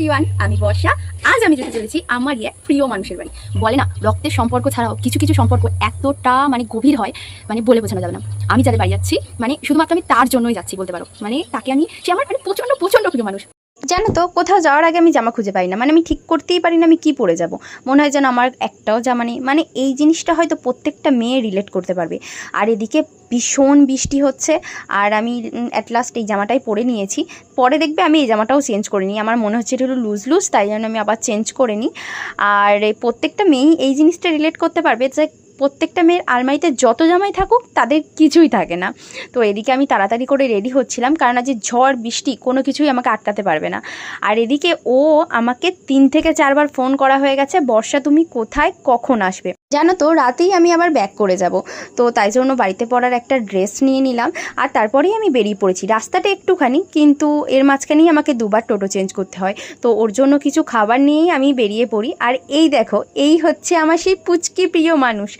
Everyone, আমি বর্ষা। আজ আমি যেতে চলেছি আমার এক প্রিয় মানুষের বাড়ি। বলে না, রক্তের সম্পর্ক ছাড়াও কিছু কিছু সম্পর্ক এতটা গভীর হয়, বলে বোঝানো যাবে না। আমি যাদের বাড়ি যাচ্ছি শুধুমাত্র আমি তার জন্যই যাচ্ছি বলতে পারো। তাকে আমি, সে আমার প্রচন্ড প্রচন্ড প্রিয় মানুষ। জানো তো, কোথাও যাওয়ার আগে আমি জামা খুঁজে পাই না, আমি ঠিক করতেই পারি না আমি কি পরে যাব। মনে হয় যেন আমার একটাও জামা নেই। এই জিনিসটা হয়তো প্রত্যেকটা মেয়ে রিলেট করতে পারবে। আর এদিকে ভীষণ বৃষ্টি হচ্ছে, আর আমি অ্যাট লাস্ট এই জামাটাই পরে নিয়েছি। পরে দেখবে আমি এই জামাটাও চেঞ্জ করে নিই, আমার মনে হচ্ছে এটা হলো লুজ লুজ, তাই জন্য আমি আবার চেঞ্জ করে নিই। আর প্রত্যেকটা মেয়েই এই জিনিসটা রিলেট করতে পারবে যে প্রত্যেকটা মেয়ের আলমারিতে যত জামাই থাকুক তাদের কিছুই থাকে না। তো এদিকে আমি তাড়াতাড়ি করে রেডি হচ্ছিলাম, কারণ আজ ঝড় বৃষ্টি কোনো কিছুই আমাকে আটকাতে পারবে না। আর এদিকে ও আমাকে 3 থেকে 4 বার ফোন করা হয়ে গেছে, বর্ষা তুমি কোথায়, কখন আসবে। জানো তো, রাতেই আমি আবার ব্যাক করে যাব, তো তাই জন্য বাড়িতে পড়ার একটা ড্রেস নিয়ে নিলাম, আর তারপরেই আমি বেরিয়ে পড়েছি। রাস্তাটা একটুখানি, কিন্তু এর মাঝখানেই আমাকে দুবার টোটো চেঞ্জ করতে হয়, তো ওর জন্য কিছু খাবার নিয়েই আমি বেরিয়ে পড়ি। আর এই দেখো, এই হচ্ছে আমার সেই পুচকি প্রিয় মানুষ।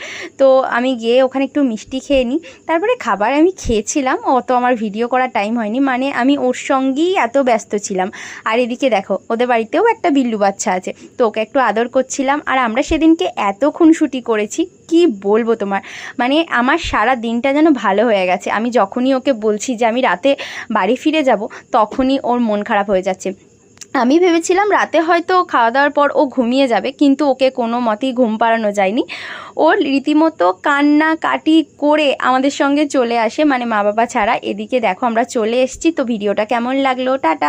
তো আমি গিয়ে ওখানে একটু মিষ্টি খেয়ে নিই, তারপরে খাবার আমি খেয়েছিলাম। অত আমার ভিডিও করার টাইম হয়নি, আমি ওর সঙ্গেই এত ব্যস্ত ছিলাম। আর এদিকে দেখো, ওদের বাড়িতেও একটা বিল্লু বাচ্চা আছে, তো ওকে একটু আদর করছিলাম। আর আমরা সেদিনকে এত খুনসুটি করেছি, কি বলবো তোমার। আমার সারা দিনটা যেন ভালো হয়ে গেছে। আমি যখনই ওকে বলছি যে আমি রাতে বাড়ি ফিরে যাব, তখনই ওর মন খারাপ হয়ে যাচ্ছে। আমি ভেবেছিলাম রাতে হয়তো খাওয়া দাওয়ার পর ও ঘুমিয়ে যাবে, কিন্তু ওকে কোনো মতেই ঘুম পাড়ানো যায়নি। ওর রীতিমতো কান্নাকাটি করে আমাদের সঙ্গে চলে আসে, মা বাবা ছাড়া। এদিকে দেখো আমরা চলে এসেছি। তো ভিডিওটা কেমন লাগলো, টাটা।